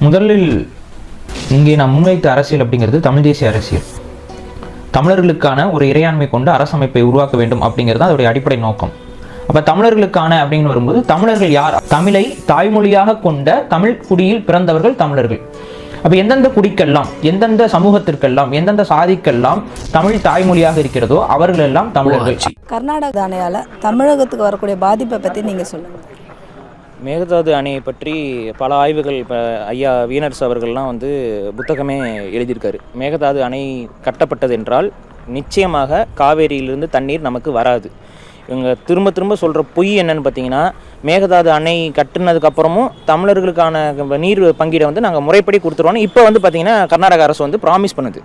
முதலில் இங்கே நாம் முன்வைத்த அரசியல் அப்படிங்கிறது தமிழ் தேசிய அரசியல். தமிழர்களுக்கான ஒரு இறையாண்மை கொண்ட அரசமைப்பை உருவாக்க வேண்டும் அப்படிங்கிறது அதோடைய அடிப்படை நோக்கம். அப்போ தமிழர்களுக்கான அப்படின்னு வரும்போது தமிழர்கள் யார்? தமிழை தாய்மொழியாக கொண்ட தமிழ் குடியில் பிறந்தவர்கள் தமிழர்கள். அப்போ எந்தெந்த குடிக்கெல்லாம், எந்தெந்த சமூகத்திற்கெல்லாம், எந்தெந்த சாதிக்கெல்லாம் தமிழ் தாய்மொழியாக இருக்கிறதோ அவர்கள் எல்லாம் தமிழர்கள். கர்நாடக அணையால் தமிழகத்துக்கு வரக்கூடிய பாதிப்பை பற்றி நீங்கள் சொல்லுங்கள். மேகதாது அணையை பற்றி பல ஆய்வுகள் இப்போ ஐயா வீனர்ஸ் அவர்கள்லாம் புத்தகமே எழுதியிருக்காரு. மேகதாது அணை கட்டப்பட்டது என்றால் நிச்சயமாக காவேரியிலிருந்து தண்ணீர் நமக்கு வராது. இவங்க திரும்ப திரும்ப சொல்கிற பொய் என்னன்னு பார்த்தீங்கன்னா, மேகதாது அணை கட்டினதுக்கப்புறமும் தமிழர்களுக்கான நீர் பங்கீடை நாங்கள் முறைப்படி கொடுத்துருவோன்னு இப்போ பார்த்தீங்கன்னா கர்நாடக அரசு ப்ராமிஸ் பண்ணுது.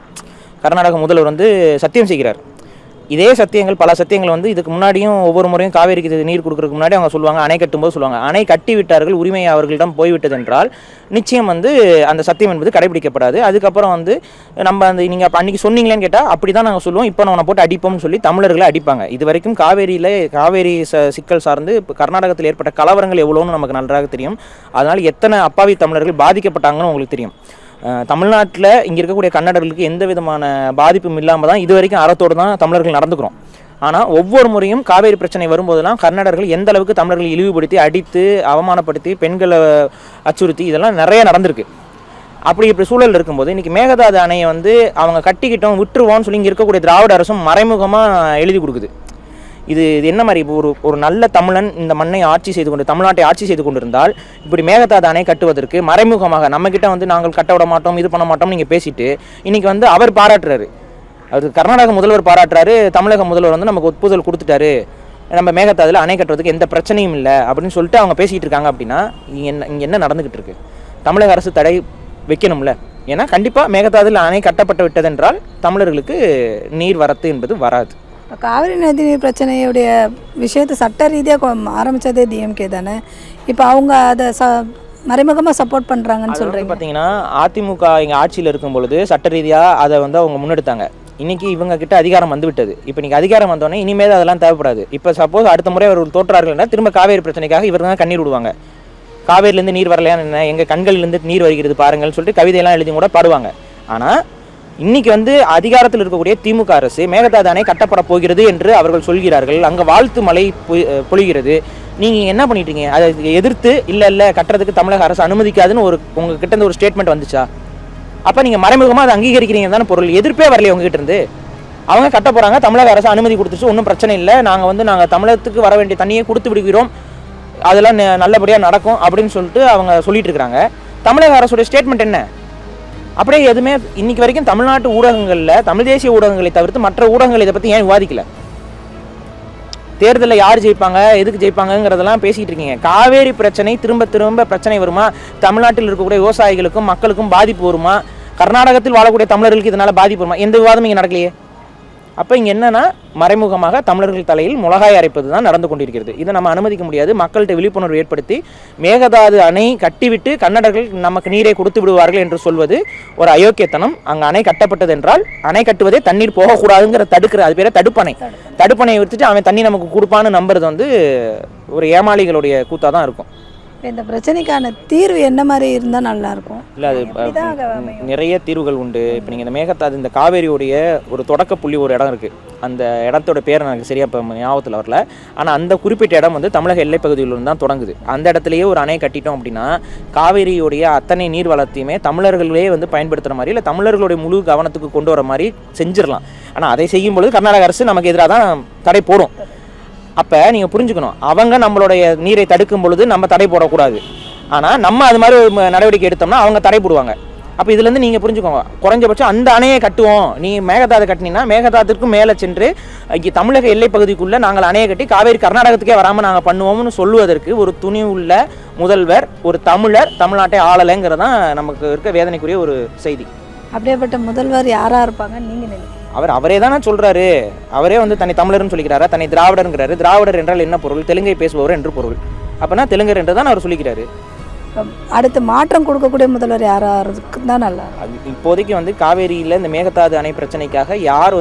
கர்நாடக முதல்வர் சத்தியம் செய்கிறார். இதே சத்தியங்கள், பல சத்தியங்கள் இதுக்கு முன்னாடியும் ஒவ்வொரு முறையும் காவேரிக்கு நீர் கொடுக்கறதுக்கு முன்னாடி அவங்க சொல்லுவாங்க, அணை கட்டும்போது சொல்லுவாங்க, அணை கட்டி விட்டார்கள், உரிமை அவர்களிடம் போய்விட்டது என்றால் நிச்சயம் அந்த சத்தியம் என்பது கடைபிடிக்கப்படாது. அதுக்கப்புறம் நம்ம நீங்கள் அப்போ அன்றைக்கி சொன்னீங்களேன்னு கேட்டால் அப்படி தான் நாங்கள் சொல்லுவோம், இப்போ நம்ம போட்டு அடிப்போம்னு சொல்லி தமிழர்களை அடிப்பாங்க. இது வரைக்கும் காவேரி சிக்கல் சார்ந்து இப்போ கர்நாடகத்தில் ஏற்பட்ட கலவரங்கள் எவ்வளோன்னு நமக்கு நன்றாக தெரியும். அதனால் எத்தனை அப்பாவி தமிழர்கள் பாதிக்கப்பட்டாங்கன்னு உங்களுக்கு தெரியும். தமிழ்நாட்டில் இங்கே இருக்கக்கூடிய கன்னடர்களுக்கு எந்த விதமான பாதிப்பும் இல்லாமல் தான் இது வரைக்கும் அறத்தோடு தான் தமிழர்கள் நடந்துக்கிறோம். ஆனால் ஒவ்வொரு முறையும் காவேரி பிரச்சனை வரும்போதெல்லாம் கன்னடர்கள் எந்த அளவுக்கு தமிழர்களை இழிவுபடுத்தி, அடித்து, அவமானப்படுத்தி, பெண்களை அச்சுறுத்தி இதெல்லாம் நிறைய நடந்திருக்கு. இப்படி சூழல் இருக்கும்போது இன்றைக்கி மேகதாது அணையை அவங்க கட்டிக்கிட்டோம் விட்டுருவோம்னு சொல்லி இங்கே இருக்கக்கூடிய திராவிட அரசும் மறைமுகமாக எழுதி கொடுக்குது. இது என்ன மாதிரி? இப்போ ஒரு நல்ல தமிழன் இந்த மண்ணை தமிழ்நாட்டை ஆட்சி செய்து கொண்டிருந்தால் இப்படி மேகதாது அணை கட்டுவதற்கு மறைமுகமாக நம்மக்கிட்ட நாங்கள் கட்ட விட மாட்டோம், இது பண்ண மாட்டோம்னு நீங்கள் பேசிட்டு இன்றைக்கி அவர் பாராட்டுறாரு. அவர் கர்நாடக முதல்வர் பாராட்டுறாரு, தமிழக முதல்வர் நமக்கு ஒப்புதல் கொடுத்துட்டாரு, நம்ம மேகதாதுல அணை கட்டுறதுக்கு எந்த பிரச்சனையும் இல்லை அப்படின்னு சொல்லிட்டு அவங்க பேசிகிட்டு இருக்காங்க. அப்படின்னா இங்கே என்ன நடந்துக்கிட்டு இருக்கு? தமிழக அரசு தடை வைக்கணும்ல. ஏன்னா கண்டிப்பாக மேகதாதுல அணை கட்டப்பட்டு விட்டதென்றால் தமிழர்களுக்கு நீர் வரத்து என்பது வராது. காவிரி நதிநீர் பிரச்சனையுடைய விஷயத்தை சட்ட ரீதியாக ஆரம்பித்ததே டிஎம்கே தானே. இப்போ அவங்க அதை மறைமுகமாக சப்போர்ட் பண்ணுறாங்கன்னு சொல்கிறீங்க. பார்த்தீங்கன்னா அதிமுக இங்கே ஆட்சியில் இருக்கும் பொழுது சட்ட ரீதியாக அதை அவங்க முன்னெடுத்தாங்க. இன்றைக்கி இவங்க கிட்ட அதிகாரம் விட்டது. இப்போ இன்றைக்கி அதிகாரம் வந்தோடனே இனிமேல் அதெல்லாம் தேவைப்படாது. இப்போ சப்போஸ் அடுத்த முறை அவர் தோற்றார்கள்னா திரும்ப காவேரி பிரச்சனைக்காக இவங்க தான் கண்ணீர் விடுவாங்க. காவேரிலேருந்து நீர் வரலையான்னு என்ன, எங்கள் கண்களிலேருந்து நீர் வருகிறது பாருங்கள்னு சொல்லிட்டு கவிதையெல்லாம் எழுதி கூட பாடுவாங்க. ஆனால் இன்னைக்கு அதிகாரத்தில் இருக்கக்கூடிய திமுக அரசு மேகதாது அணை கட்டப்பட போகிறது என்று அவர்கள் சொல்கிறார்கள். அங்கே வாழ்த்து மழை பொழிகிறது. நீங்கள் என்ன பண்ணிட்டீங்க? அதை எதிர்த்து இல்லை கட்டுறதுக்கு தமிழக அரசு அனுமதிக்காதுன்னு உங்ககிட்ட இருந்து ஒரு ஸ்டேட்மெண்ட் வந்துச்சா? அப்போ நீங்கள் மறைமுகமாக அதை அங்கீகரிக்கிறீங்க தானே பொருள். எதிர்ப்பே வரலையே உங்ககிட்ட இருந்து. அவங்க கட்ட போகிறாங்க, தமிழக அரசு அனுமதி கொடுத்துச்சு, ஒன்றும் பிரச்சனை இல்லை, நாங்கள் தமிழகத்துக்கு வர வேண்டிய தண்ணியை கொடுத்து விடுகிறோம், அதெல்லாம் நல்லபடியாக நடக்கும் அப்படின்னு சொல்லிட்டு அவங்க சொல்லிட்டு இருக்கிறாங்க. தமிழக அரசுடைய ஸ்டேட்மெண்ட் என்ன? அப்படியே எதுவுமே இன்னைக்கு வரைக்கும் தமிழ்நாட்டு ஊடகங்களில், தமிழ் தேசிய ஊடகங்களை தவிர்த்து மற்ற ஊடகங்கள் இதை பற்றி ஏன் விவாதிக்கல? தேர்தலில் யார் ஜெயிப்பாங்க, எதுக்கு ஜெயிப்பாங்கங்கிறதெல்லாம் பேசிகிட்டு இருக்கீங்க. காவேரி பிரச்சனை திரும்ப திரும்ப பிரச்சனை வருமா? தமிழ்நாட்டில் இருக்கக்கூடிய விவசாயிகளுக்கும் மக்களுக்கும் பாதிப்பு வருமா? கர்நாடகத்தில் வாழக்கூடிய தமிழர்களுக்கு இதனால் பாதிப்பு வருமா? எந்த விவாதமும் இங்கே நடக்கலையே. அப்போ இங்கே என்னன்னா மறைமுகமாக தமிழர்கள் தலையில் முளகாய் அரைப்பது தான் நடந்து கொண்டிருக்கிறது. இதை நம்ம அனுமதிக்க முடியாது. மக்கள்கிட்ட விழிப்புணர்வு ஏற்படுத்தி மேகதாது அணை கட்டிவிட்டு கன்னடர்கள் நமக்கு நீரை கொடுத்து விடுவார்கள் என்று சொல்வது ஒரு அயோக்கியத்தனம். அங்கே அணை கட்டப்பட்டது என்றால் அணை கட்டுவதே தண்ணீர் போகக்கூடாதுங்கிற தடுக்கிற, அது பேர் தடுப்பணை. தடுப்பணையை விட்டுட்டு அவன் தண்ணி நமக்கு கொடுப்பான்னு நம்புறது ஒரு ஏமாளிகளுடைய கூத்தாக தான் இருக்கும். இந்த பிரச்சனைக்கான தீர்வு என்ன மாதிரி இருந்தால் நல்லாயிருக்கும்? இல்லை, அது நிறைய தீர்வுகள் உண்டு. இப்போ நீங்கள் இந்த மேகதாது, இந்த காவேரியோடைய ஒரு தொடக்க புள்ளி ஒரு இடம் இருக்குது. அந்த இடத்தோட பேர் எனக்கு சரியாக இப்போ ஞாபகத்தில் வரல. ஆனால் அந்த குறிப்பிட்ட இடம் தமிழக எல்லைப்பகுதியிலிருந்து தான் தொடங்குது. அந்த இடத்துலையே ஒரு அணை கட்டிட்டோம் அப்படின்னா காவேரியோடைய அத்தனை நீர் வளத்தையுமே தமிழர்களே பயன்படுத்துகிற மாதிரி, இல்லை தமிழர்களுடைய முழு கவனத்துக்கு கொண்டு வர மாதிரி செஞ்சிடலாம். ஆனால் அதை செய்யும் பொழுது கர்நாடக அரசு நமக்கு எதிராக தான் தடை போடும். அப்போ நீங்கள் புரிஞ்சுக்கணும், அவங்க நம்மளுடைய நீரை தடுக்கும் பொழுது நம்ம தடை போடக்கூடாது. ஆனால் நம்ம அது மாதிரி ஒரு நடவடிக்கை எடுத்தோம்னா அவங்க தடை போடுவாங்க. அப்போ இதுலேருந்து நீங்கள் புரிஞ்சுக்கோங்க, குறைஞ்சபட்சம் அந்த அணையை கட்டுவோம். நீங்கள் மேகதாது கட்டினீங்கன்னா மேகதாதுக்கும் மேலே சென்று இங்கே தமிழக எல்லைப்பகுதிக்குள்ளே நாங்கள் அணையை கட்டி காவேரி கர்நாடகத்துக்கே வராமல் நாங்கள் பண்ணுவோம்னு சொல்லுவதற்கு ஒரு துணி உள்ள முதல்வர், ஒரு தமிழர் தமிழ்நாட்டை ஆளலைங்கிறதான் நமக்கு இருக்க வேதனைக்குரிய ஒரு செய்தி. அப்படியேப்பட்ட முதல்வர் யாராக இருப்பாங்க நீங்கள் நினைக்கிறீங்க? அவரே தானே சொல்கிறாரு. அவரே தன்னை தமிழர்னு சொல்லிக்கிறாரா, தன்னை திராவிடருங்கிறாரு. திராவிடர் என்றால் என்ன பொருள்? தெலுங்கை பேசுபவர் என்று பொருள். அப்போனா தெலுங்கர் என்று தான் அவர் சொல்லிக்கிறாரு. அடுத்து மாற்றம் கொடுக்கக்கூடிய முதல்வர் யாராருக்கு தான் நல்லா? இப்போதைக்கு காவேரியில் இந்த மேகதாது அணை பிரச்சனைக்காக யார்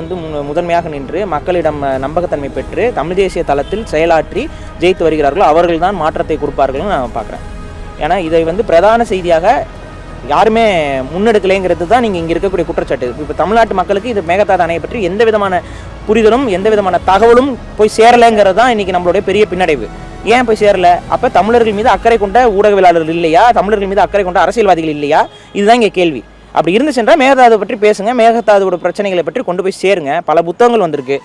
முதன்மையாக நின்று மக்களிடம் நம்பகத்தன்மை பெற்று தமிழ் தேசிய தளத்தில் செயலாற்றி ஜெயித்து வருகிறார்களோ அவர்கள் தான் மாற்றத்தை கொடுப்பார்கள்னு நான் பார்க்குறேன். ஏன்னா இதை பிரதான செய்தியாக யாருமே முன்னெடுக்கலைங்கிறது தான் நீங்கள் இங்கே இருக்கக்கூடிய குற்றச்சாட்டு. இப்போ தமிழ்நாட்டு மக்களுக்கு இது மேகதாது அணையை பற்றி எந்த விதமான புரிதலும் எந்த விதமான தகவலும் போய் சேரலைங்கிறது தான் இன்றைக்கி நம்மளுடைய பெரிய பின்னடைவு. ஏன் போய் சேரல? அப்போ தமிழர்கள் மீது அக்கறை கொண்ட ஊடகவியலாளர்கள் இல்லையா, தமிழர்கள் மீது அக்கறை கொண்ட அரசியல்வாதிகள் இல்லையா? இதுதான் இங்கே கேள்வி. அப்படி இருந்துச்சுன்னா மேகதாது பற்றி பேசுங்க, மேகதாதுவோட பிரச்சனைகளை பற்றி கொண்டு போய் சேருங்க. பல புத்தகங்கள் வந்திருக்கு.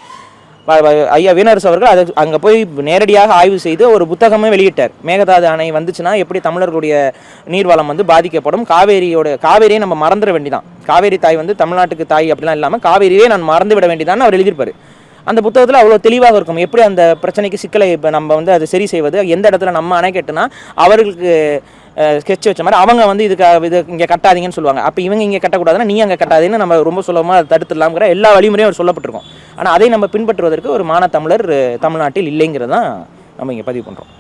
ஐயா வீனரசு அவர்கள் அதை அங்கே போய் நேரடியாக ஆய்வு செய்து ஒரு புத்தகமே வெளியிட்டார். மேகதாது அணை வந்துச்சுன்னா எப்படி தமிழர்களுடைய நீர்வளம் வந்து பாதிக்கப்படும், காவேரியை நம்ம மறந்துட வேண்டிதான், காவேரி தாய் வந்து தமிழ்நாட்டுக்கு தாய் அப்படிலாம் இல்லாமல் காவேரியே நான் மறந்து விட வேண்டிதான் அவர் எழுதியிருப்பார். அந்த புத்தகத்தில் அவ்வளோ தெளிவாக இருக்கும் எப்படி அந்த பிரச்சனைக்கு சிக்கலை இப்போ நம்ம வந்து அதை சரி செய்வது, எந்த இடத்துல நம்ம அணை கட்டுனா அவர்களுக்கு ஸ்கெட்ச் வச்ச மாதிரி அவங்க வந்து இது இங்கே கட்டாதீங்கன்னு சொல்லுவாங்க. அப்போ இவங்க இங்கே கட்டக்கூடாதுன்னா நீ அங்கே கட்டாதீங்கன்னு நம்ம ரொம்ப சுலபமாக அதை தடுத்துடலாம்ங்கிற எல்லா வழிமுறையும் அவர் சொல்லப்பட்டிருக்கோம். ஆனால் அதை நம்ம பின்பற்றுவதற்கு ஒரு தமிழர் தமிழ்நாட்டில் இல்லைங்கிறது தான் நம்ம இங்கே பதிவு பண்ணுறோம்.